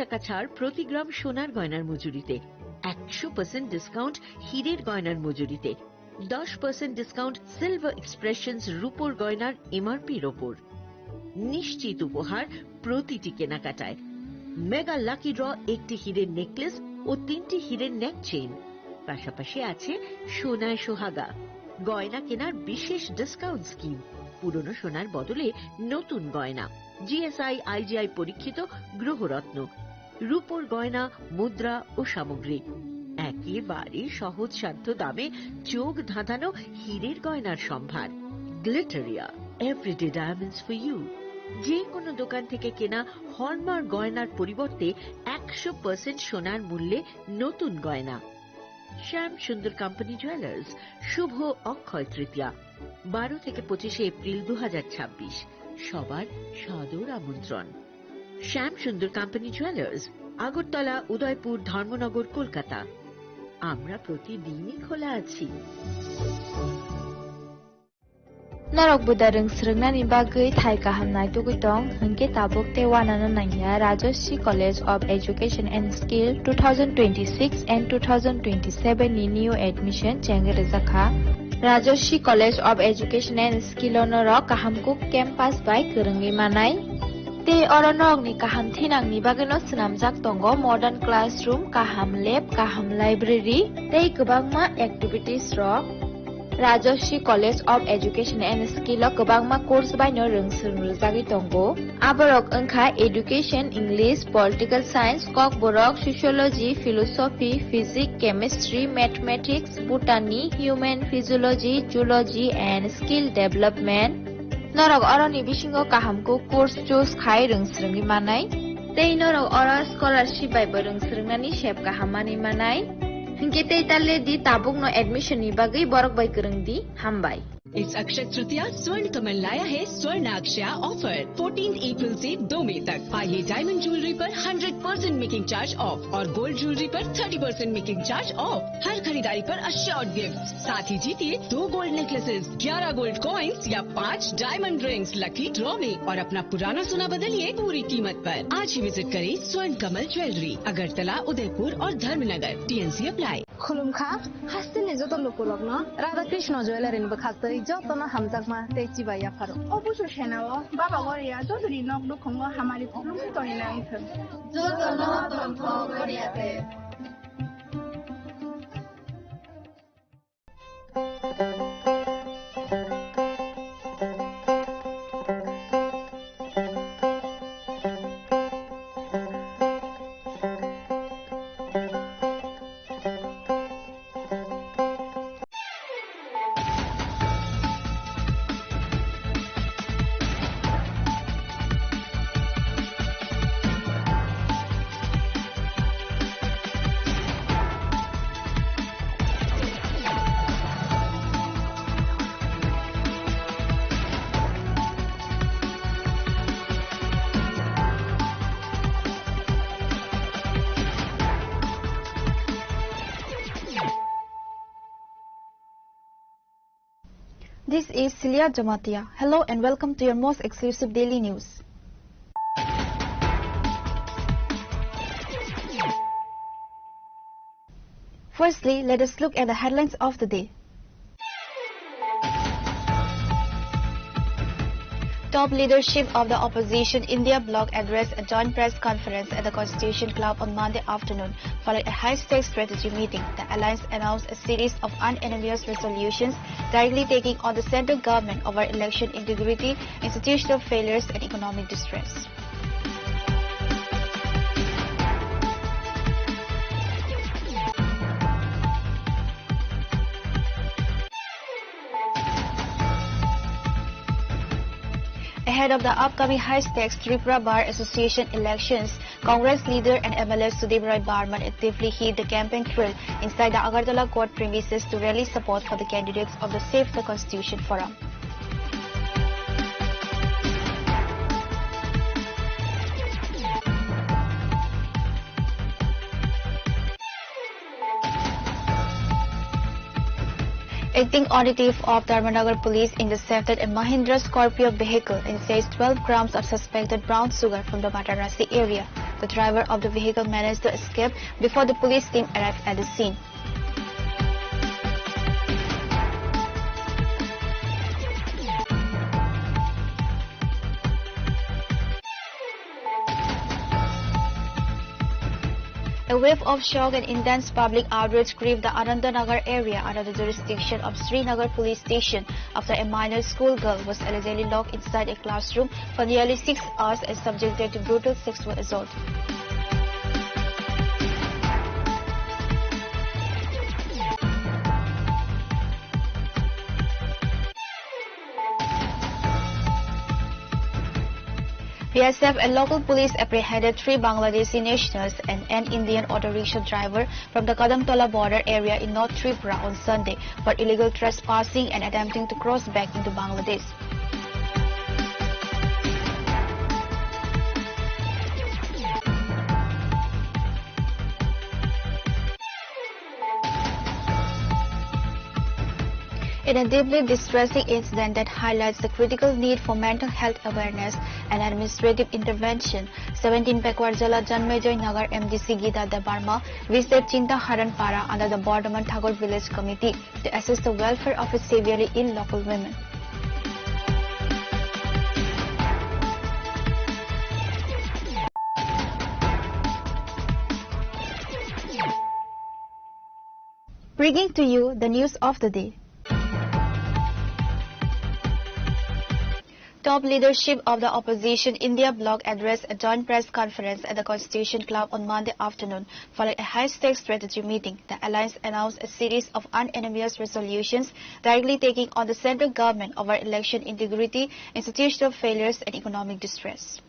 টাকা ছাড় প্রতি গ্রাম সোনার গয়নার মজুরিতে, 100% ডিসকাউন্ট হীরের গয়নার মজুরিতে, 10% ডিসকাউন্ট সিলভার এক্সপ্রেশনস রূপোর গয়নার এমআরপির ওপর। নিশ্চিত উপহার প্রতিটি কেনাকাটায়। মেগা লাকি ড্র একটি হীরের নেকলেস ও 3টি হীরের নেক চেইন, পাশাপাশি আছে সোনায় সোহাগা। গয়না কেনার বিশেষ ডিসকাউন্ট স্কিম, পুরনো সোনার বদলে নতুন গয়না, জিএসআই আইজিআই পরীক্ষিত গ্রহরত্ন, রূপোর গয়না, মুদ্রা ও সামগ্রী, একেবারে সহজসাধ্য দামে চোখ ধাঁধানো হীরের গয়নার সম্ভার। Glitteria, everyday diamonds for you. যে কোনো দোকান থেকে কেনা হলমার্ক গয়নার পরিবর্তে 100% সোনার মূল্যে নতুন গয়না। শ্যাম সুন্দর কোম্পানি জুয়েলার্স, শুভ অক্ষয় তৃতীয়া, 12 থেকে 25 এপ্রিল 2026। সবার সাদর আমন্ত্রণ। শ্যাম সুন্দর কোম্পানি জুয়েলার্স, আগরতলা, উদয়পুর, ধর্মনগর, কলকাতা। আমরা প্রতিদিনই খোলা আছি। Norok budareng srengna ni bagai thai kahamnai tugitong hingke tabuk te wanana nangya Rajoshi College of Education and Skill 2026 and 2027 ni new admission chengere zakha Rajoshi College of Education and Skill onorok kahamkuk campus by kerengi manai te oronok ni kaham thinang ni bagano snamjak tongo modern classroom, kaham lab, kaham library tei kwbangma activities rok Rajoshi College of Education and Skill o kwbangma course baino rongsung rwjagui tongo. Aborok wngkha Education, English, Political Science, Kok borok Sociology, Philosophy, Physics, Chemistry, Mathematics, Botany, Human Physiology, Zoology and Skill Development. Norok oroni bisingo kahamko course choose khai rongsrungni manai. Tei norok oro scholarship bai bo rongsrungnani sep kahamani manai. Hingke tei talle di tabuk no admission ni bagai borok bai kereng di hambai. इस अक्षय तृतीया स्वर्ण कमल लाया है स्वर्ण अक्षया offer 14 अप्रैल से 2 मई तक। पाइए diamond jewellery पर 100% making charge of और गोल्ड ज्वेलरी पर 30% मेकिंग चार्ज ऑफ। हर खरीदारी पर अश्योर्ड गिफ्ट, साथ ही जीतिए 2 गोल्ड नेकलेसेस, 11 गोल्ड कॉइन्स या 5 डायमंड रिंग्स लकी ड्रॉ में और अपना पुराना सोना बदलिए पूरी कीमत पर। आज ही विजिट करें स्वर्ण कमल ज्वेलरी, अगरतला, उदयपुर और धर्मनगर। TNC apply. खुलुमखा हास्तिनि जत लोकलग्न राधा कृष्ण ज्वेलारिनि बखास्तै जतन हामजाकमा तेची बाया फारो অবশ্য সেনাও বাবা গরিয়া যতরি নক দুখঙ্গ হামারি খুলুমকে তনি নাইথ जतन तन्थ गरियाते This is Celia Jamatia. Hello and welcome to your most exclusive daily news. Firstly, let us look at the headlines of the day. Top leadership of the opposition India bloc addressed a joint press conference at the Constitution Club on Monday afternoon following a high-stakes strategy meeting. The alliance announced a series of unanimous resolutions directly taking on the central government over election integrity, institutional failures and economic distress. Ahead of the upcoming high-stakes Tripura Bar Association elections, Congress leader and MLA Sudip Roy Barman actively hit the campaign trail inside the Agartala court premises to rally support for the candidates of the Save the Constitution Forum. Acting auditive of Dharmanagar police intercepted a Mahindra Scorpio vehicle and seized 12 grams of suspected brown sugar from the Varanasi area. The driver of the vehicle managed to escape before the police team arrived at the scene. A wave of shock and intense public outrage gripped the Anandanagar area under the jurisdiction of Srinagar police station after a minor schoolgirl was allegedly locked inside a classroom for nearly 6 hours and subjected to brutal sexual assault. BSF and local police apprehended 3 Bangladeshi nationals and an Indian auto rickshaw driver from the Kadamtola border area in North Tripura on Sunday for illegal trespassing and attempting to cross back into Bangladesh. In a deeply distressing incident that highlights the critical need for mental health awareness and administrative intervention, 17 Pekwarjala Janmejoy Nagar MDC Gita Debarma visited Chinta Haranpara under the Bordaman Thakur Village Committee to assist the welfare of its severely ill local women. Bringing to you the news of the day. Top leadership of the opposition India bloc addressed a joint press conference at the Constitution Club on Monday afternoon following a high-stakes strategy meeting. The alliance announced a series of unanimous resolutions directly taking on the central government over election integrity, institutional failures and economic distress.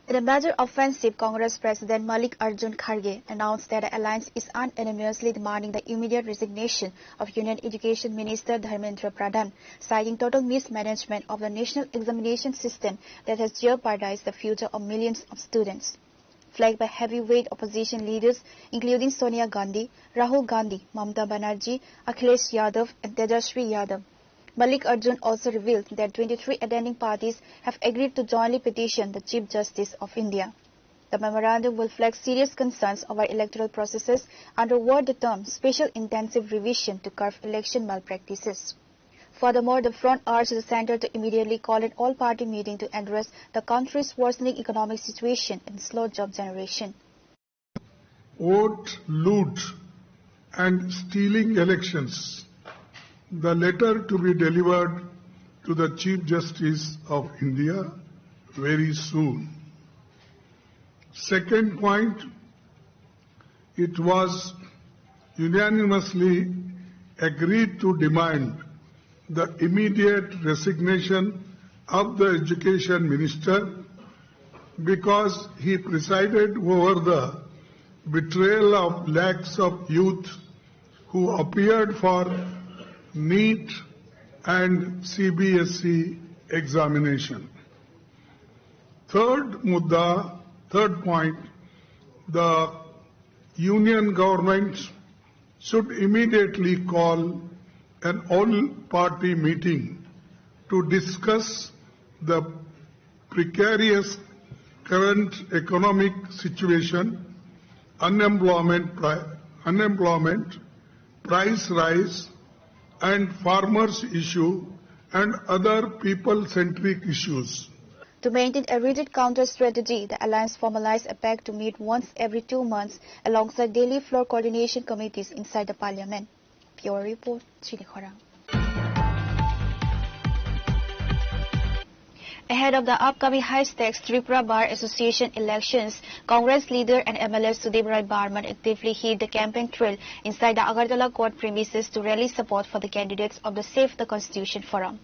In a major offensive, Congress President Malik Arjun Kharge announced that the alliance is unanimously demanding the immediate resignation of Union Education Minister Dharmendra Pradhan, citing total mismanagement of the national examination system that has jeopardized the future of millions of students. Flagged by heavyweight opposition leaders including Sonia Gandhi, Rahul Gandhi, Mamata Banerjee, Akhilesh Yadav and Tejaswi Yadav, Malik Arjun also revealed that 23 attending parties have agreed to jointly petition the Chief Justice of India. The memorandum will flag serious concerns over electoral processes under what the term special intensive revision to curb election malpractices. Furthermore, the front urged the centre to immediately call an all-party meeting to address the country's worsening economic situation and slow job generation. Vote, loot and stealing elections. The letter to be delivered to the Chief Justice of India very soon. Second point, it was unanimously agreed to demand the immediate resignation of the Education Minister because he presided over the betrayal of lakhs of youth who appeared for NEET and CBSE examination. Third point, the union government should immediately call an all-party meeting to discuss the precarious current economic situation, unemployment, price rise, and farmers' issue and other people-centric issues. To maintain a rigid counter strategy, the alliance formalized a pact to meet once every 2 months alongside daily floor coordination committees inside the parliament. Pure Report, Chinikhorang. Ahead of the upcoming high-stakes Tripura Bar Association elections, Congress leader and MLA Sudip Rai Barman actively hit the campaign trail inside the Agartala court premises to rally support for the candidates of the Save the Constitution Forum.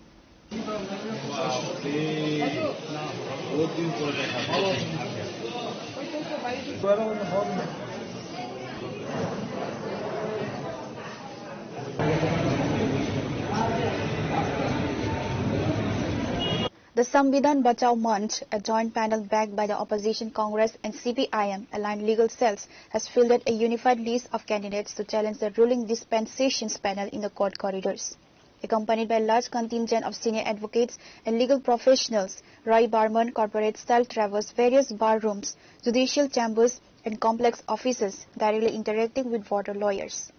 The Samvidhan Bachao Manch, a joint panel backed by the opposition Congress and CPIM aligned legal cells, has fielded a unified list of candidates to challenge the ruling dispensations panel in the court corridors. Accompanied by a large contingent of senior advocates and legal professionals, Roy Barman corporate-style travels various bar rooms, judicial chambers, and complex offices, directly interacting with voter lawyers.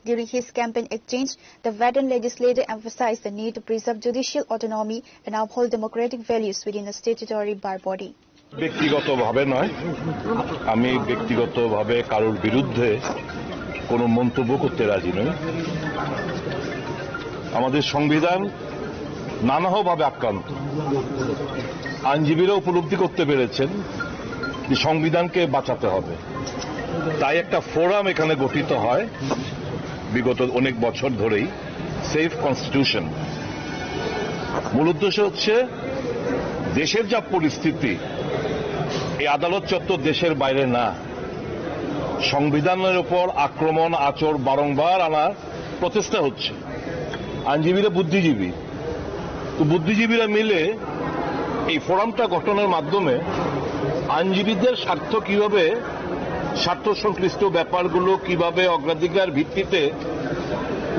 During his campaign exchange, the veteran legislator emphasized the need to preserve judicial autonomy and uphold democratic values within the statutory bar body. ব্যক্তিগতভাবে নয়, আমি ব্যক্তিগতভাবে কারোর বিরুদ্ধে কোনো মন্তব্য করতে রাজি নই। আমাদের সংবিধান নানাভাবে আক্রান্ত। আইনজীবীরা উপলব্ধি করতে পেরেছেন যে সংবিধানকে বাঁচাতে হবে। তাই একটা ফোরাম এখানে গঠিত হয় বিগত অনেক বছর ধরেই, সেফ কনস্টিটিউশন। মূল উদ্দেশ্য হচ্ছে দেশের যা পরিস্থিতি, এই আদালত চত্বর দেশের বাইরে না, সংবিধানের উপর আক্রমণ আচর বারংবার আনার প্রচেষ্টা হচ্ছে। আইনজীবীরা বুদ্ধিজীবী, তো বুদ্ধিজীবীরা মিলে এই ফোরামটা গঠনের মাধ্যমে আইনজীবীদের স্বার্থ কিভাবে, স্বার্থ সংশ্লিষ্ট ব্যাপারগুলো কিভাবে অগ্রাধিকার ভিত্তিতে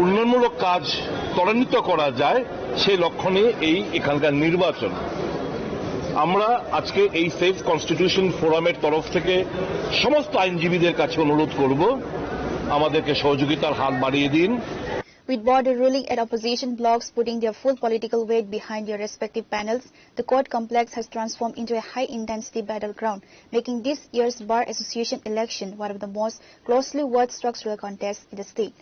উন্নয়নমূলক কাজ ত্বরান্বিত করা যায়, সেই লক্ষ্য নিয়ে এখানকার নির্বাচন। আমরা আজকে এই সেফ কনস্টিটিউশন ফোরামের তরফ থেকে সমস্ত আইনজীবীদের কাছে অনুরোধ করব, আমাদেরকে সহযোগিতার হাত বাড়িয়ে দিন। With both the ruling and opposition blocs putting their full political weight behind their respective panels, the court complex has transformed into a high-intensity battleground, making this year's Bar Association election one of the most closely watched structural contests in the state.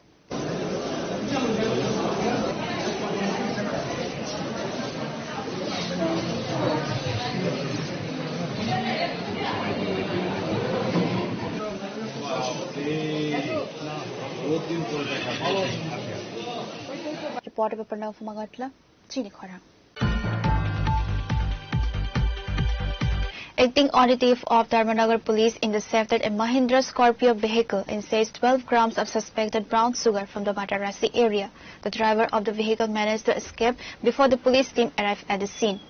Reporter by Pranav Magatla, Chinikhara. Acting auditor of Dharmanagar Police intercepted a Mahindra Scorpio vehicle and seized 12 grams of suspected brown sugar from the Matarasi area. The driver of the vehicle managed to escape before the police team arrived at the scene.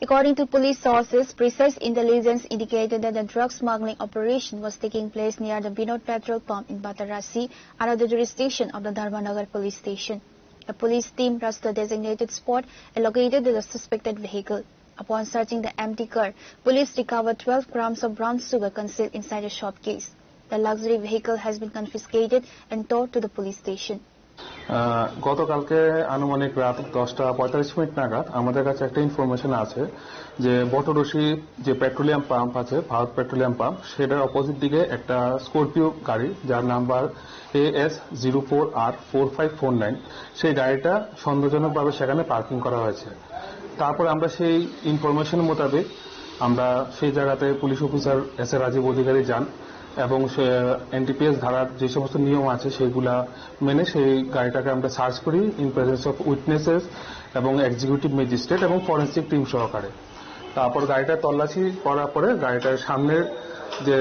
According to police sources, precise intelligence indicated that the drug smuggling operation was taking place near the Binod petrol pump in Batarasi, under the jurisdiction of the Dharmanagar police station. A police team rushed to the designated spot and located the suspected vehicle. Upon searching the empty car, police recovered 12 grams of brown sugar concealed inside a shop case. The luxury vehicle has been confiscated and towed to the police station. গতকালকে আনুমানিক রাত 10:45 নাগাদ আমাদের কাছে একটা information আছে যে বটরশি যে পেট্রোলিয়াম পাম্প আছে, ভারত পেট্রোলিয়াম পাম্প, সেটার অপোজিট দিকে একটা স্করপিও গাড়ি যার নাম্বার AS04R4549, সেই গাড়িটা সন্দেহজনকভাবে সেখানে পার্কিং করা হয়েছে। তারপরে আমরা সেই ইনফরমেশন মোতাবেক আমরা সেই জায়গাতে police officer S A Rajib Adhikari যান এবং এনটিপিএস ধারার যে সমস্ত নিয়ম আছে সেগুলা মেনে সেই গাড়িটাকে আমরা সার্চ করি ইন প্রেজেন্স অফ উইটনেসেস এবং এক্সিকিউটিভ ম্যাজিস্ট্রেট এবং ফরেন্সিক টিম সহকারে। তারপর গাড়িটা তল্লাশি করার পরে গাড়িটার সামনের যে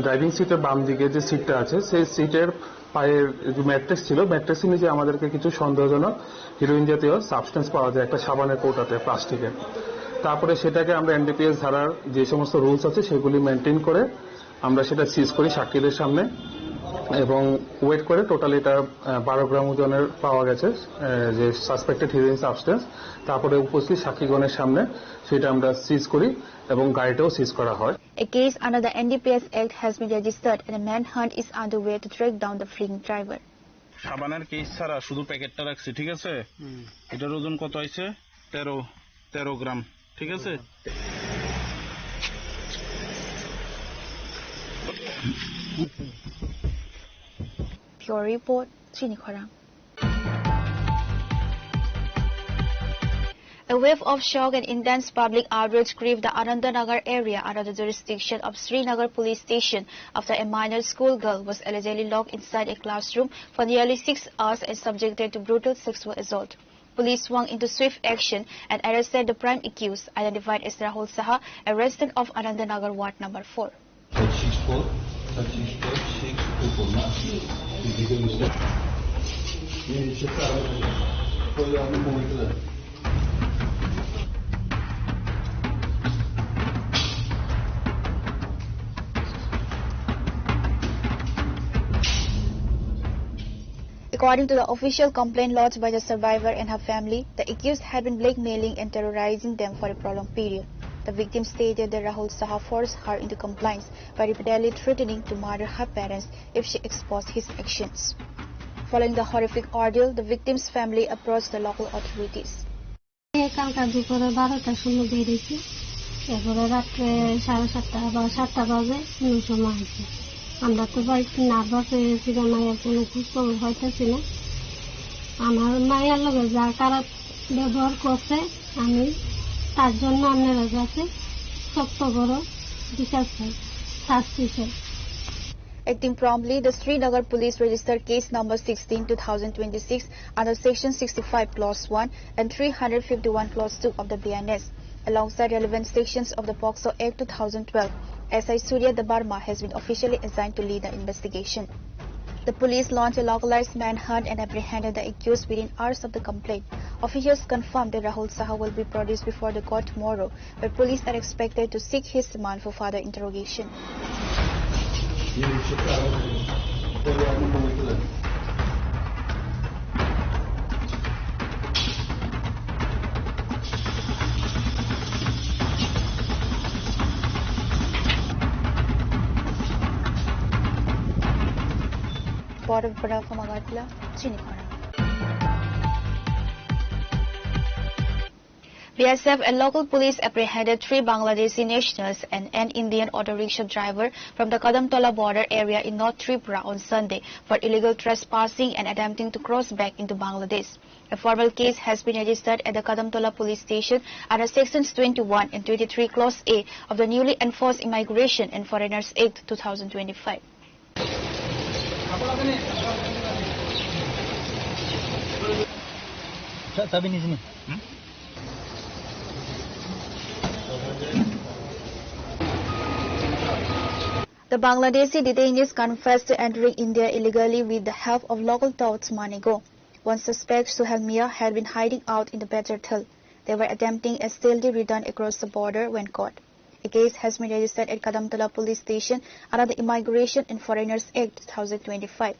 ড্রাইভিং সিটের বাম দিকে যে সিটটা আছে, সেই সিটের পায়ের যে ম্যাট্রেস ছিল, ম্যাট্রেসের নিচে আমাদেরকে কিছু সন্দেহজনক হিরোইন জাতীয় সাবস্টেন্স পাওয়া যায় একটা সাবানের কৌটাতে, প্লাস্টিকের। তারপরে সেটাকে আমরা এনডিপিএস ধারার যে সমস্ত রুলস আছে সেগুলি মেনটেন করে আমরা সেটা সিজ করি সাক্ষীদের সামনে এবং ওয়েট করে টোটাল এটা 12 গ্রাম ওজনের পাওয়া গেছে যে সাসপেক্টেড হিরোইন সাবস্টেন্স। তারপরে উপস্থিত সাক্ষীগণের সামনে সেটা আমরা সিজ করি এবং গাড়িটাও সিজ করা হয়। A case under the NDPS Act has been registered and a manhunt is underway to track down the fleeing driver. সাবানের কেস ছাড়া শুধু প্যাকেটটা রাখছি, ঠিক আছে? এটার ওজন কত আছে? 13 গ্রাম, ঠিক আছে? Pure Report, Chinikhara. A wave of shock and intense public outrage gripped the Anandanagar area under the jurisdiction of Srinagar police station after a minor schoolgirl was allegedly locked inside a classroom for nearly 6 hours and subjected to brutal sexual assault. Police swung into swift action and arrested the prime accused, identified as Rahul Saha, a resident of Anandanagar Ward number 4. According to the official complaint lodged by the survivor and her family, the accused had been blackmailing and terrorizing them for a prolonged period. The victim stated that Rahul Saha forced her into compliance by repeatedly threatening to murder her parents if she exposed his actions. Following the horrific ordeal, the victim's family approached the local authorities. আমরা তো একটু nervous হয়ে গেছি মায়ের কোনো খোঁজ খবর হইতেছি না আমার মায়ের লগে যা খারাপ ব্যবহার করছে আমি তার জন্য আপনারা কাছে শক্ত বড় বিচার চাই শাস্তি চাই Acting promptly, the Srinagar police registered case number 16/2026 under section 65 clause 1 and 351 clause 2 of the BNS, alongside relevant sections of the POCSO Act 2012. SI Surya Dabarma has been officially assigned to lead the investigation. The police launched a localized manhunt and apprehended the accused within hours of the complaint. Officials confirmed that Rahul Saha will be produced before the court tomorrow, where police are expected to seek his remand for further interrogation. Port of Bada from Agartala, Chinikhara. BSF and local police apprehended 3 Bangladeshi nationals and an Indian auto rickshaw driver from the Kadamtola border area in North Tripura on Sunday for illegal trespassing and attempting to cross back into Bangladesh. A formal case has been registered at the Kadamtola police station under sections 21 and 23 clause A of the newly enforced Immigration and Foreigners Act 2025. The Bangladeshi detainees confessed to entering India illegally with the help of local touts Manigo. One suspect, Suhail Mia, had been hiding out in the Bejarthal. They were attempting a stealthy return across the border when caught. A case has been registered at Kadamtola police station under the Immigration and Foreigners Act 2025.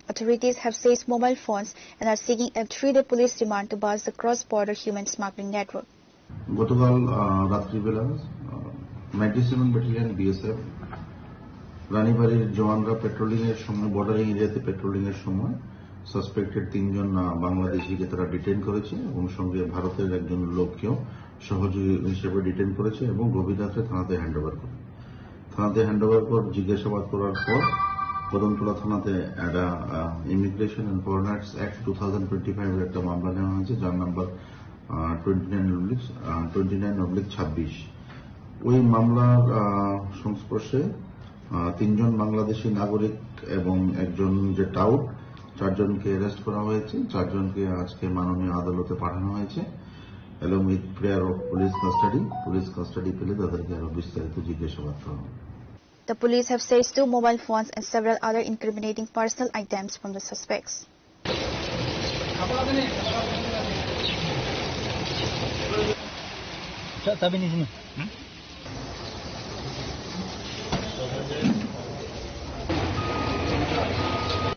Authorities have seized mobile phones and are seeking a 3-day police remand to bust the cross-border human smuggling network. গতকাল রাত্রিবেলা 97 battalion BSF রানীবাড়ির জওয়ানরা patrolling এর সময় bordering এরিয়াতে patrolling এর সময় suspected 3 জন বাংলাদেশিকে তারা detain করেছে এবং সঙ্গে ভারতের একজন লোককেও সহযোগী হিসেবে ডিটেইন করেছে এবং গভীর রাতে থানাতে হ্যান্ডওভার করে থানাতে হ্যান্ডওভার পর জিজ্ঞাসাবাদ করার পর কদমতলা থানাতে একটা ইমিগ্রেশন এন্ড ফরেনার্স অ্যাক্ট 2025 এর একটা মামলা নেওয়া হয়েছে যার নাম্বার 29/26। ওই মামলার সংস্পর্শে 3 জন বাংলাদেশি নাগরিক এবং একজন যে টাউট 4 জনকে অ্যারেস্ট করা হয়েছে। 4 জনকে আজকে মাননীয় আদালতে পাঠানো হয়েছে along with prayer of police custody পেলে তাদেরকে আরো বিস্তারিত জিজ্ঞাসাবাদ করা হবে। The police have seized 2 mobile phones and several other incriminating personal items from the suspects.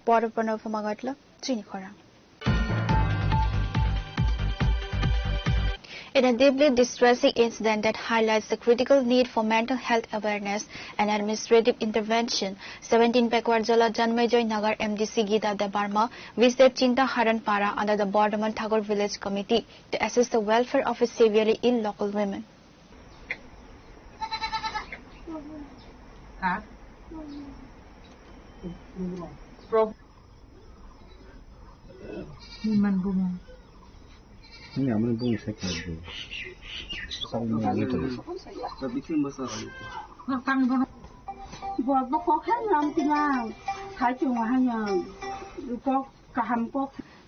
Port of Pranav from Agartala, Chinikhara. In a deeply distressing incident that highlights the critical need for mental health awareness and administrative intervention, 17 Pekwardjala Janmejoy Nagar MDC Gita Dabarma visited Chinta Haranpara under the Bordaman Thakur Village Committee to assist the welfare of a severely ill local women. The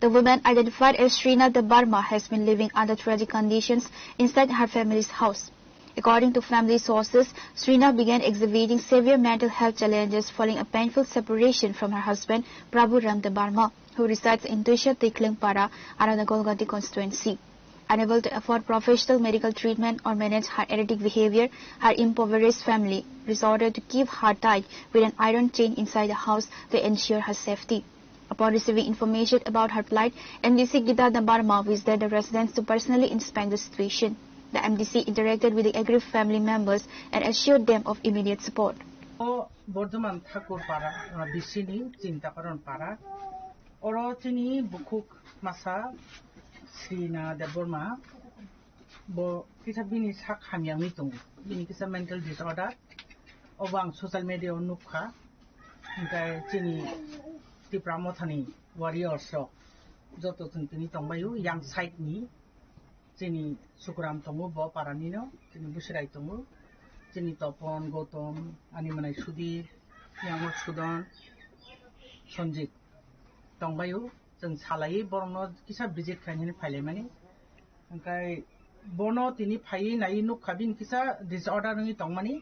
woman, identified as Srina Debarma, has been living under tragic conditions inside her family's house. According to family sources, Srina began exhibiting severe mental health challenges following a painful separation from her husband, Prabhu Ram Debarma, who resides in Tuisha Tiklingpara, Aranagolgati constituency. Unable to afford professional medical treatment or manage her erratic behavior, her impoverished family resorted to keep her tied with an iron chain inside the house to ensure her safety. Upon receiving information about her plight, MDC Gita Debarma visited the residence to personally inspect the situation. The MDC interacted with the aggrieved family members and assured them of immediate support. Bardhaman Thakurpara বিশিনী চিন্তাকরণ পাড়া ওর তিনি বুকুক মাসা শ্রীনা দেববর্মা ব কিসা বিনি সাক হামিয়ামি দङ बिनि किसा mental disorder अब आं social मिडियायाव नुखा ओमफ्राय जोंनि त्रिपुरा मथानि वारियर्स जत जोंनि दंबायो यां साइडनि जोंनि सुकुराम दङ ब पारानिनो जोंनि बुसिराय दङ जोंनि तपन गौतम आनिमनाय सुधीर यामर सुदन सन्जित दंबायो जों सालायै बरनो किसा भिजिट खायनो फायलायमानि ओमफ्राय बनो तिनि फायै नायै नुखा बिनि किसा डिसअर्डार नङि दंमानि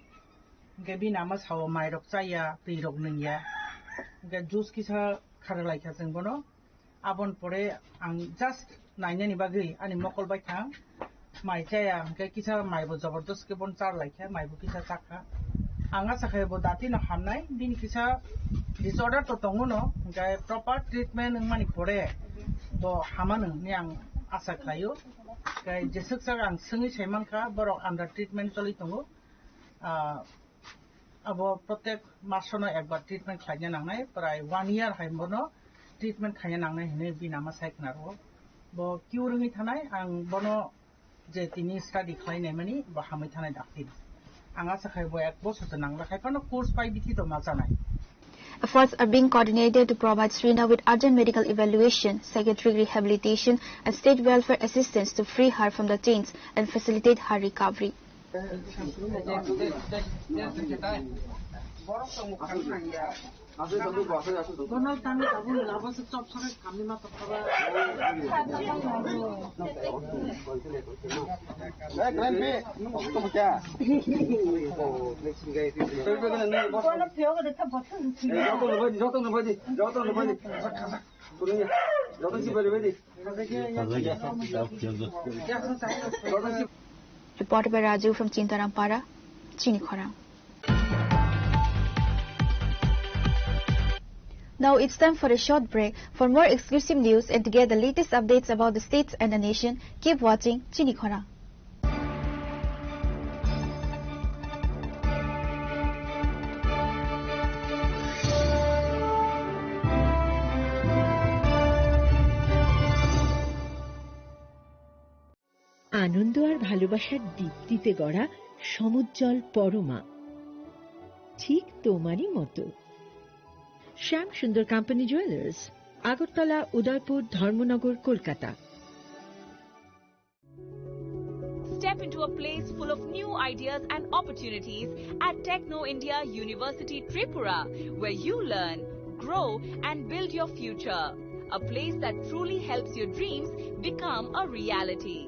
ओमफ्राय बि नामा साव माइरक जाया दैरक नङिया ओमफ्राय जुस किसा खारलायखा जों बनो आबन परे आं जास्ट नायनायनि बागै आनि मकलबाय थां माइ जाया ओमफ्राय किसा माइबो जबरदस्त के बन चारलायखा माइबो किसा जाखा आं आसा खायबो दाति न हामनाय बिनि किसा डिसअर्डार तो दङ न ओमफ्राय प्रपार ट्रिटमेन्ट मानि परे ब हामानो नि आं आसा खायो ओमफ्राय जेसेक आं सोङै सायमानखा बरक आन्डार ट्रिटमेन्ट चलि दङ अब प्रत्येक मासनो एकबार ट्रिटमेन्ट खायनो नांनाय प्राय 1 इयार हायमबनो ट्रिटमेन्ट खायनो नांनाय होनो बिनामा सायखनारो ब किउ रोङै थानाय आं बनो जे तिनि स्टाडि खालायनाय मानि ब हामै थानाय दाखिन आं आसा खायबो एक बसरसो नांला खायफानो कोर्स पाइ बिथि दमा जानाय. Efforts are being coordinated to provide Srina with urgent medical evaluation, psychiatric rehabilitation and state welfare assistance to free her from the chains and facilitate her recovery. Reported by Raju from Chintarampara, Chinikhora. Now it's time for a short break. For more exclusive news and to get the latest updates about the states and the nation, keep watching Chinikhora. আনন্দ আর ভালোবাসার দীপ্তিতে গড়া সমুজ্জ্বল পরমা, ঠিক তোমারই মতো। শ্যাম সুন্দর company jewellers, Agartala, Udaipur, Dharmanagar, Kolkata. Step into a place full of new ideas and opportunities at Techno India University Tripura, where you learn, grow and build your future. A place that truly helps your dreams become a reality.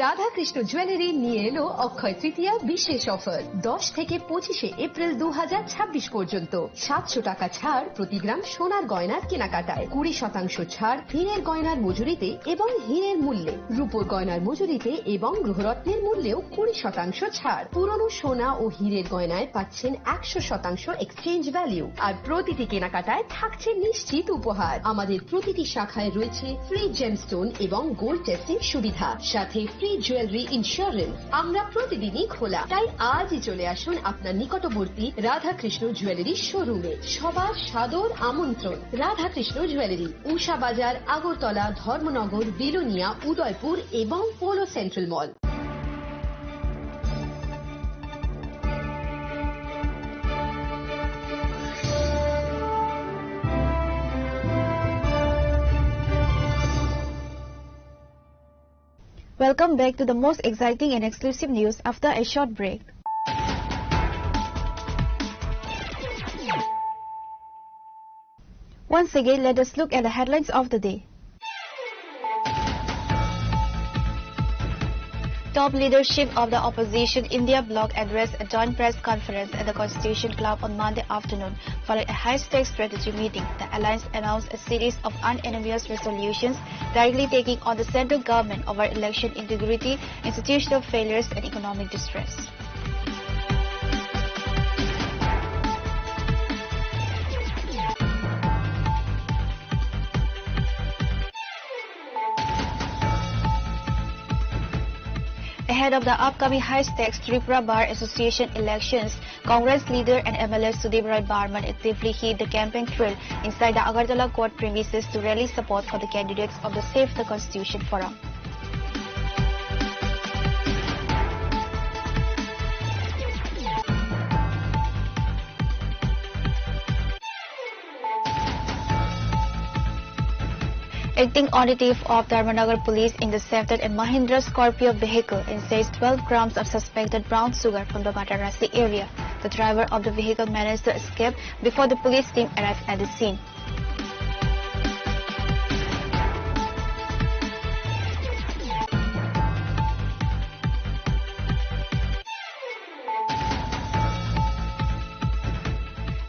Radhakrishna jewellery নিয়ে এলো অক্ষয় তৃতীয়া বিশেষ offer 10 থেকে 25 April 2026 পর্যন্ত 700 টাকা ছাড় প্রতি গ্রাম সোনার গয়নার কেনাকাটায়, 20% ছাড় হীরের গয়নার মজুরিতে এবং হীরের মূল্যে, রূপোর গয়নার মজুরিতে এবং গ্রহরত্নের মূল্যেও 20% ছাড়। পুরনো সোনা ও হীরের গয়নায় পাচ্ছেন 100% এক্সচেঞ্জ ভ্যালু, আর প্রতিটি কেনাকাটায় থাকছে নিশ্চিত উপহার। আমাদের প্রতিটি শাখায় রয়েছে ফ্রি জেমস্টোন এবং গোল্ড টেস্টিং সুবিধা, সাথে ফ্রি জুয়েলারি ইন্স্যুরেন্স। আমরা প্রতিদিনই খোলা, তাই আজই চলে আসুন আপনার নিকটবর্তী রাধাকৃষ্ণ জুয়েলারি শোরুমে। সবার সাদর আমন্ত্রণ। রাধাকৃষ্ণ জুয়েলারি, উষা বাজার, আগরতলা, ধর্মনগর, বিলোনিয়া, উদয়পুর এবং polo central mall. Welcome back to the most exciting and exclusive news after a short break. Once again, let us look at the headlines of the day. Top leadership of the opposition India bloc addressed a joint press conference at the Constitution Club on Monday afternoon following a high-stakes strategy meeting. The alliance announced a series of unanimous resolutions directly taking on the central government over election integrity, institutional failures and economic distress. Ahead of the upcoming high-stakes Tripura Bar Association elections, Congress leader and MLA Sudip Roy Barman actively hit the campaign trail inside the Agartala court premises to rally support for the candidates of the Save the Constitution Forum. Acting auditor of Dharmanagar Police intercepted a Mahindra Scorpio vehicle and seized 12 grams of suspected brown sugar from the Vatarasi area. The driver of the vehicle managed to escape before the police team arrived at the scene.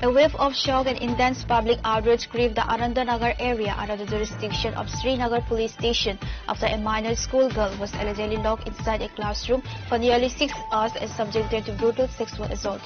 A wave of shock and intense public outrage gripped the Anandanagar area under the jurisdiction of Srinagar Police Station after a minor schoolgirl was allegedly locked inside a classroom for nearly 6 hours and subjected to brutal sexual assault.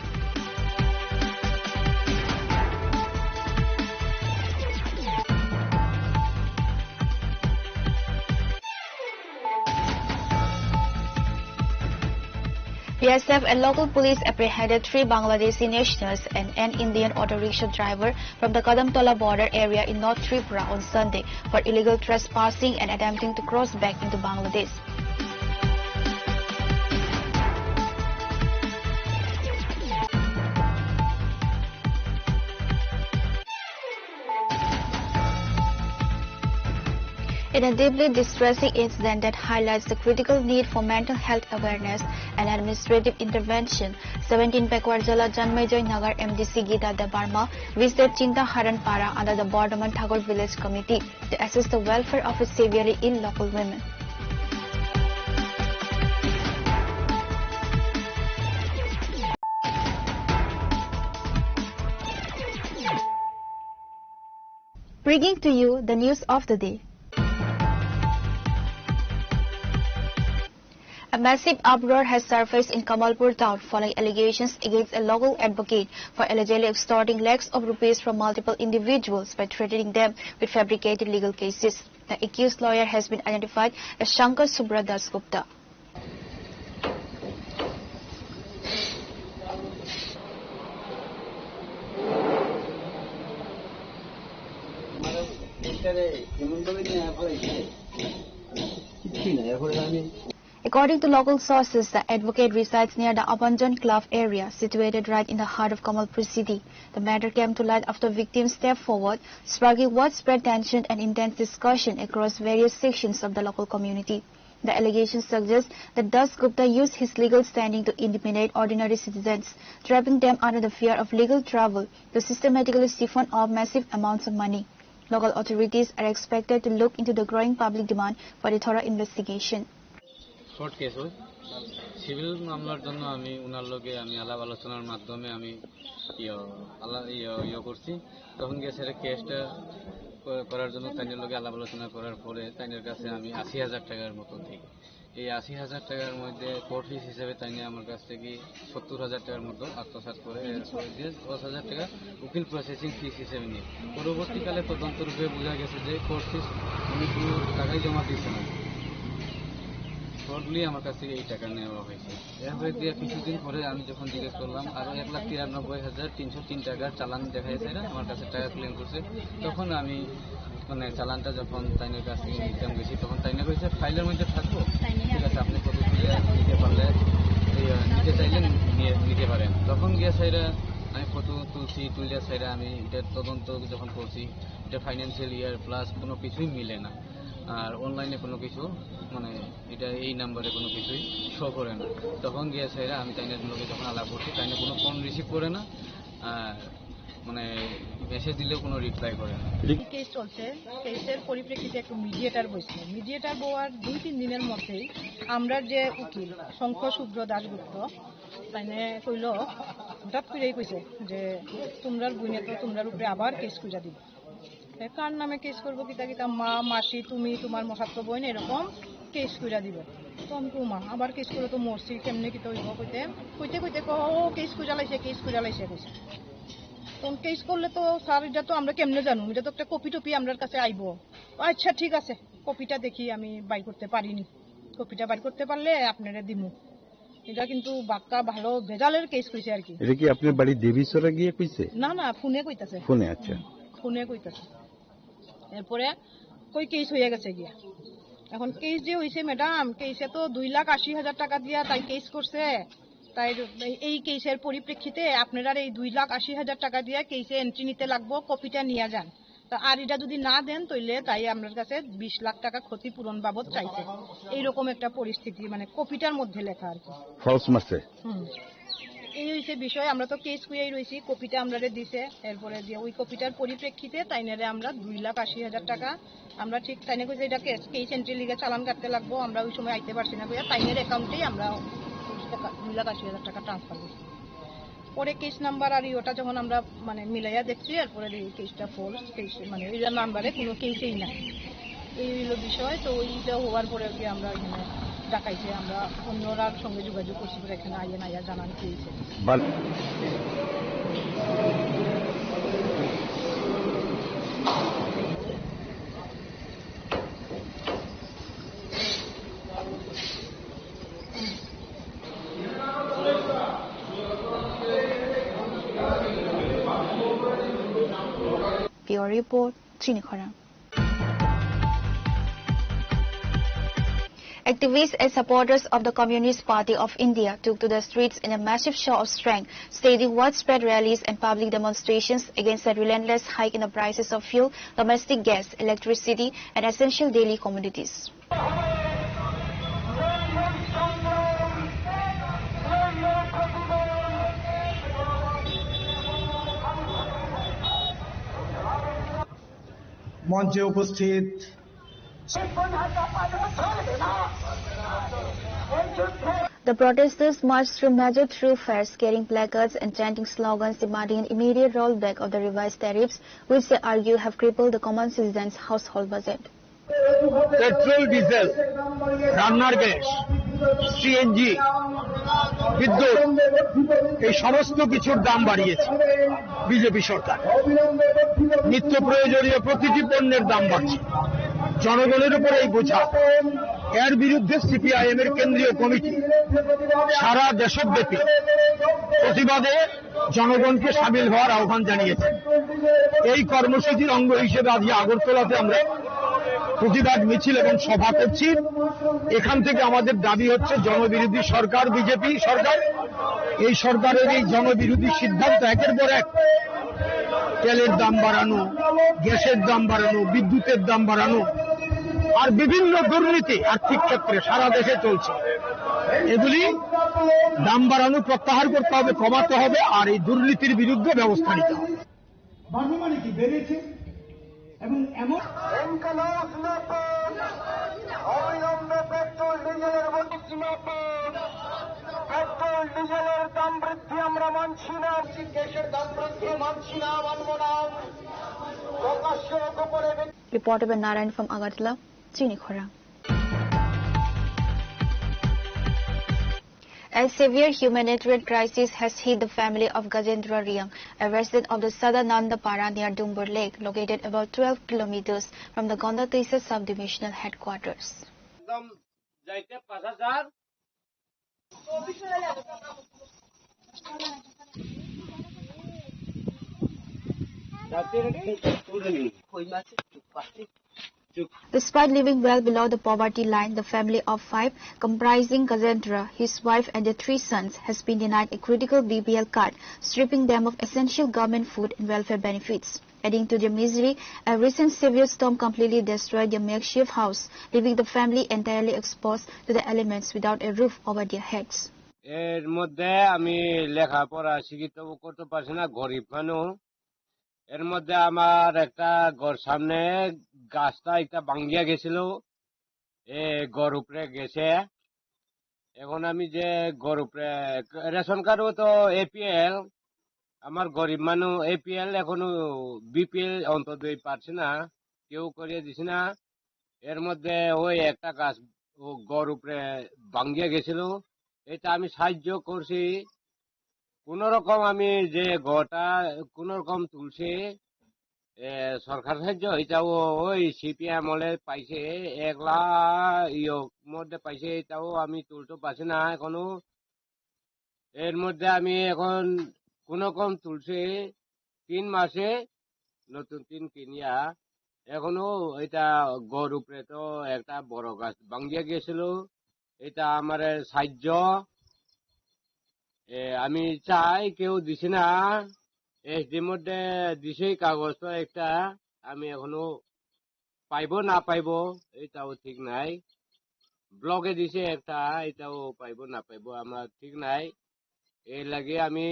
BSF and local police apprehended 3 Bangladeshi nationals and an Indian auto rickshaw driver from the Kadamtola border area in North Tripura on Sunday for illegal trespassing and attempting to cross back into Bangladesh. In a deeply distressing incident that highlights the critical need for mental health awareness and administrative intervention, 17 Pekwardjala Janmaijoy Nagar MDC Gita Debarma visited Chinta Haranpara under the Bordaman Thakur Village Committee to assist the welfare of its severely ill local women. Bringing to you the news of the day. A massive uproar has surfaced in Kamalpur town following allegations against a local advocate for allegedly extorting lakhs of rupees from multiple individuals by threatening them with fabricated legal cases. The accused lawyer has been identified as Shankar Subra Das Gupta. According to local sources, the advocate resides near the Abanjan Club area, situated right in the heart of Kamalpur city. The matter came to light after victims stepped forward, sparking widespread tension and intense discussion across various sections of the local community. The allegation suggests that Das Gupta used his legal standing to intimidate ordinary citizens, trapping them under the fear of legal trouble to systematically siphon off massive amounts of money. Local authorities are expected to look into the growing public demand for a thorough investigation. Short case হয় civil মামলার জন্য আমি উনার লগে আমি আলাপ আলোচনার মাধ্যমে আমি করছি তখন গিয়ে সেটা কেসটা করার জন্য তাইনের লগে আলাপ আলোচনা করার পরে তাইনের কাছে আমি ৮০,০০০ টাকার মতো দিই এই ৮০,০০০ টাকার মধ্যে কোর্ট ফিস হিসেবে তাইনে আমার কাছ থেকে ৭০,০০০ টাকার মতো আত্মসাৎ করে দিয়ে ১০,০০০ টাকা উকিল প্রসেসিং ফিস হিসেবে নিয়ে পরবর্তীকালে তদন্ত রূপে বোঝা গেছে যে কোর্ট ফিস উনি কোনো টাকাই জমা দিচ্ছে না ফ্রডলি আমার কাছ থেকে এই টাকা নেওয়া হয়েছে এরপরে দিয়ে কিছুদিন পরে আমি যখন জিজ্ঞেস করলাম আরও ১,৯৩,৩০৩ টাকার চালান দেখা যাচ্ছে না আমার কাছে টাকা ক্লেম করছে তখন আমি মানে চালানটা যখন তাইনের কাছ থেকে নিতে গেছি তখন তাইনে কইছে ফাইলের মধ্যে থাকবো ঠিক আছে আপনি ফটো তুলে নিতে পারলে নিতে চাইলে নিতে পারেন তখন গিয়ে সাইরা আমি ফটো তুলছি তুলে সাইরা আমি এটা তদন্ত যখন করছি এটা ফাইন্যান্সিয়াল ইয়ার প্লাস কোনো কিছুই মিলে না আর অনলাইনে কোনো কিছু মানে এটা এই নাম্বারে কোনো কিছুই শো করে না। তখন গিয়ে সেরা আমি তাইনের লোকে যখন আলাপ করছি তাইনে কোনো ফোন রিসিভ করে না, আর মানে মেসেজ দিলেও কোনো রিপ্লাই করে না। কেস চলছে, কেসের পরিপ্রেক্ষিতে একটু মিডিয়েটার বসছে। মিডিয়েটার বওয়ার 2-3 দিনের মধ্যেই আমরা যে উকিল শঙ্খ শুভ্র দাশগুপ্ত তাইনে কইল, হঠাৎ করেই কইছে যে তোমরার বুনে তো তোমরার উপরে আবার কেস খুঁজা দিব। কার নামে কেস করবো, কিতা কিতা মা মাসি তুমি তোমার মশাত্র বোন এরকম কেস খুঁজা দিব। তো আমি মা আবার কেস করে তো মরছি কেমনে কিতা হইব কইতে কইতে কইতে ও কেস খুঁজা লাইছে কইছে। তখন কেস করলে তো স্যার এটা তো আমরা কেমনে জানো, এটা তো একটা কপি টপি আমার কাছে আইব। আচ্ছা ঠিক আছে, কপিটা দেখি আমি বাই করতে পারিনি, কপিটা বাই করতে পারলে আপনারা দিমু। এটা কিন্তু বাক্কা ভালো ভেজালের কেস কইছে আর কি। এটা কি আপনার বাড়ি দেবীচরে গিয়ে কইছে? না না, ফোনে কইতাছে। ফোনে? আচ্ছা, ফোনে কইতাছে। এরপরে কই কেস হয়ে গেছে গিয়া। এখন কেস যে হইছে ম্যাডাম, কেসে তো 2,80,000 টাকা দিয়া তাই কেস করছে। তাই এই কেসের পরিপ্রেক্ষিতে আপনারা এই 2,80,000 টাকা দিয়ে কেসে এন্ট্রি নিতে লাগবো, কপিটা নিয়ে যান। তা আর এটা যদি না দেন তাইলে তাই আপনার কাছে 20 লাখ টাকা ক্ষতিপূরণ বাবদ চাইছে। এইরকম একটা পরিস্থিতি, মানে কপিটার মধ্যে লেখা আর কি। ফলস মাসে এই হইছে বিষয়। আমরা তো কেস কুইয়াই রইছি, কপিটা আমরা দিছে। এরপরে দিয়ে ওই কপিটার পরিপ্রেক্ষিতে তাইনারে আমরা 2,80,000 টাকা আমরা ঠিক তাইনে কইছে এটা কেস এন্ট্রি লিগে চালান কাটতে লাগবো। আমরা ওই সময় আইতে পারছি না কইয়া তাইনের অ্যাকাউন্টেই আমরা 2,80,000 টাকা ট্রান্সফার করছি। পরে কেস নাম্বার আর ওটা যখন আমরা মানে মিলাইয়া দেখছি, এরপরে কেসটা ফলস, কেস মানে ওই নাম্বারে কোনো কেসেই নাই। এই হইল বিষয়। তো ওইটা হওয়ার পরে কি আমরা এখানে ডাকাইছে, আমরা অন্যরার সঙ্গে যোগাযোগ করছি, এখানে আইয়া জানান পেয়েছে। Bureau Report, Chinikhara. Activists and supporters of the Communist Party of India took to the streets in a massive show of strength, staging widespread rallies and public demonstrations against the relentless hike in the prices of fuel, domestic gas, electricity, and essential daily commodities. মঞ্চে উপস্থিত The protesters marched through major thoroughfares carrying placards and chanting slogans demanding an immediate rollback of the revised tariffs, which they argue have crippled the common citizen's household budget. Petrol, diesel, রান্নার gas, CNG, বিদ্যুৎ এই সমস্ত কিছুর দাম বাড়িয়েছে BJP সরকার। নিত্য প্রয়োজনীয় প্রতিটি পণ্যের দাম বাড়ছে, জনগণের উপর এই বোঝা। এর বিরুদ্ধে সিপিআইএম এর কেন্দ্রীয় কমিটি সারা দেশব্যাপী প্রতিবাদে জনগণকে সামিল হওয়ার আহ্বান জানিয়েছে। এই কর্মসূচির অঙ্গ হিসেবে আজ আগরতলাতে আমরা প্রতিবাদ মিছিল এবং সভা করছি। এখান থেকে আমাদের দাবি হচ্ছে, জনবিরোধী সরকার বিজেপি সরকার, এই সরকারের এই জনবিরোধী সিদ্ধান্ত একের পর এক তেলের দাম বাড়ানো, গ্যাসের দাম বাড়ানো, বিদ্যুতের দাম বাড়ানো আর বিভিন্ন দুর্নীতি আর্থিক ক্ষেত্রে সারা দেশে চলছে। এগুলি দাম বাড়ানো প্রত্যাহার করতে হবে, কমাতে হবে, আর এই দুর্নীতির বিরুদ্ধে ব্যবস্থা নিতে হবে। বর্তমানে কি বেড়েছে এবং এমন অবিলম্বে পেট্রোল ডিজেলের দাম বৃদ্ধি আমরা মানছি না, গ্যাসের দাম বৃদ্ধি মানছি না, মানব না। প্রকাশ্যে করে Reported by Narayan from Agartala, Chinikhara. A severe humanitarian crisis has hit the family of Gajendra Riang, a resident of the Sadanandapara near Dumbur Lake, located about 12 kilometers from the Gondatisa subdivisional headquarters. Despite living well below the poverty line, the family of 5, comprising Gajendra, his wife and their 3 sons, has been denied a critical BPL card, stripping them of essential government food and welfare benefits. Adding to their misery, a recent severe storm completely destroyed their makeshift house, leaving the family entirely exposed to the elements without a roof over their heads. এর মধ্যে আমি লেখাপড়া শিক্ষিত করতে পারছি না, গরিব মানুষ। এর মধ্যে আমার একটা ঘর সামনে গাছটা একটা ভাঙ্গিয়া গেছিল, ঘর উপরে গেছে। এখন আমি যে ঘর উপরে রেশন কার্ডও তো এপিএল, আমার গরিব মানুষ এপিএল এখনো বিপিএল অন্তত পারছি না, কেউ করিয়ে দিছি না। এর মধ্যে ওই একটা গাছ ঘর উপরে ভাঙ্গিয়া গেছিল, এটা আমি সাহায্য করছি কোন রকম, আমি যে ঘরটা কোন রকম তুলছি সরকার সাহায্য, এটাও ওই সিপিএম আমলে পাইছে, 1 লাখ মধ্যে পাইছে, এটাও আমি তুলতে পারছি না এখনো। এর মধ্যে আমি এখন কোন রকম তুলছি 3 মাসে নতুন টিন কিনিয়া, এখনো এটা ঘর উপরে তো একটা বড় গাছ ভাঙ্গিয়া গিয়েছিল, এটা আমার সাহায্য আমি চাই, কেউ দিছে না। এসডির মধ্যে দিছে কাগজ তো একটা, আমি এখনো পাইব না পাইব এটাও ঠিক নাই। ব্লকে দিছে একটা, এটাও পাইব না পাইব আমার ঠিক নাই। এই লাগে আমি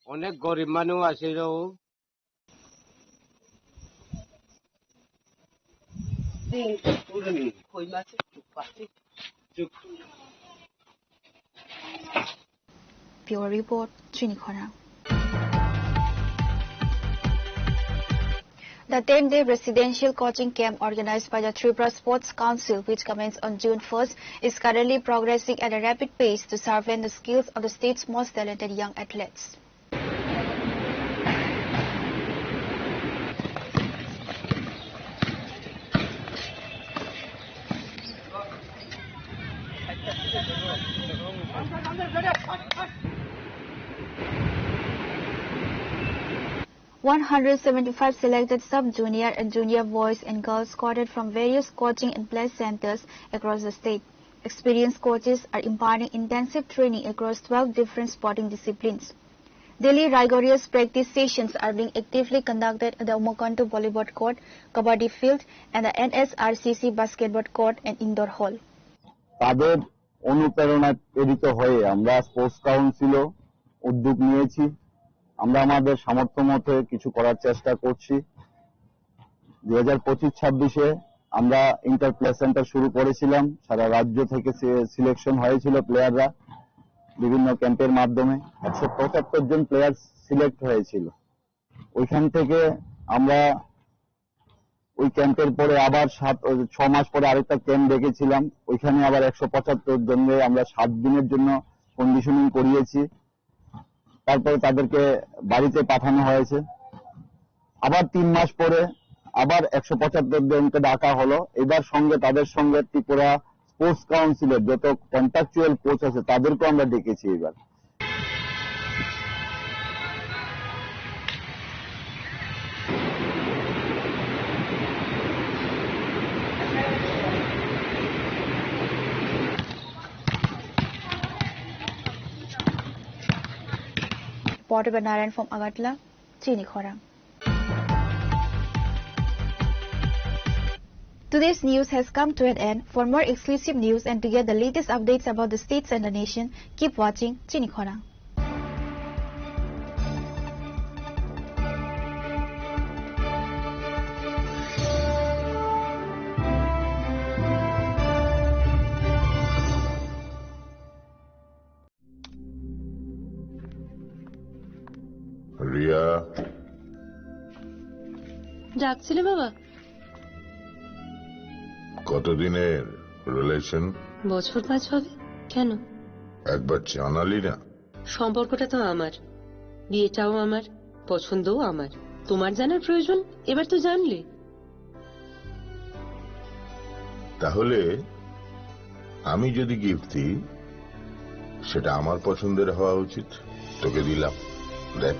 অনেক গরিব মানুষ আছিল। Bureau Report, Chinikhora. The 10-day residential coaching camp organized by the Tripura Sports Council, which commenced on June 1st, is currently progressing at a rapid pace to sharpen the skills of the state's most talented young athletes. "175 selected sub-junior and junior boys and girls scouted from various coaching and play centers across the state. Experienced coaches are imparting intensive training across 12 different sporting disciplines. Daily rigorous practice sessions are being actively conducted at the Umakantu volleyball court, kabaddi field, and the NSRCC basketball court and indoor hall. তাদের অনুপ্রেরণায় প্রেরিত হয়ে আমরা sports কাউন্সিলও উদ্যোগ নিয়েছি। আমরা আমাদের সামর্থ্য মতো কিছু করার চেষ্টা করছি। 2025-26-এ আমরা ইন্টার প্লে সেন্টার শুরু করেছিলাম, সারা রাজ্য থেকে সিলেকশন হয়েছিল প্লেয়াররা বিভিন্ন ক্যাম্পের মাধ্যমে, 175 জন প্লেয়ার সিলেক্ট হয়েছিল। ওইখান থেকে আমরা ওই ক্যাম্পের পরে আবার 6 মাস পরে আরেকটা ক্যাম্প দেখেছিলাম, ওইখানে আবার 175 জনকে আমরা 7 দিনের জন্য কন্ডিশনিং করিয়েছি। তারপরে তাদেরকে বাড়িতে পাঠানো হয়েছে। আবার 3 মাস পরে আবার 175 জনকে ডাকা হলো। এবার তাদের সঙ্গে ত্রিপুরা স্পোর্টস কাউন্সিলের যত কন্ট্রাকচুয়াল কোচ আছে তাদেরকেও আমরা ডেকেছি এবার। Reported by Narayan from Agartala, Chinikhora. Today's news has come to an end. For more exclusive news and to get the latest updates about the states and the nation, keep watching Chinikhora. Riya, ডাকছিলে বাবা? কতদিনের relation? বছর 5 হবে। কেন? একবার জানালি না? সম্পর্কটা তো আমার, বিয়েটাও আমার, পছন্দও আমার। তোমার জানার প্রয়োজন এবার তো জানলে। তাহলে আমি যদি গিফট দিই সেটা আমার পছন্দের হওয়া উচিত। তোকে দিলাম, দেখ।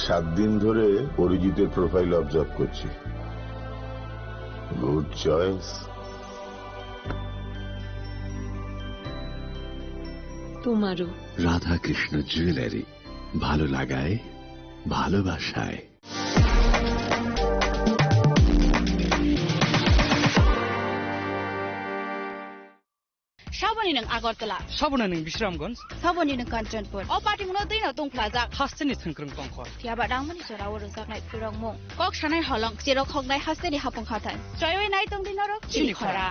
7 দিন ধরে অরিজিতের প্রোফাইল অবজার্ভ করছি। Good choice. তোমারও। রাধাকৃষ্ণ জুয়েলারি, ভালো লাগায় ভালোবাসায়। Saboni nang Agartala. Saboni nang Bishramganj. Saboni nang Kanchanpur. O party mo din na tong plaza. Hasteni thangkrung pangkhor. Tiaba dang mani sora woro zaknai phirong mo. Kok shanai holong sirok hognai hasteni hapong khatai. Joyoi nai tong din norok chili khora.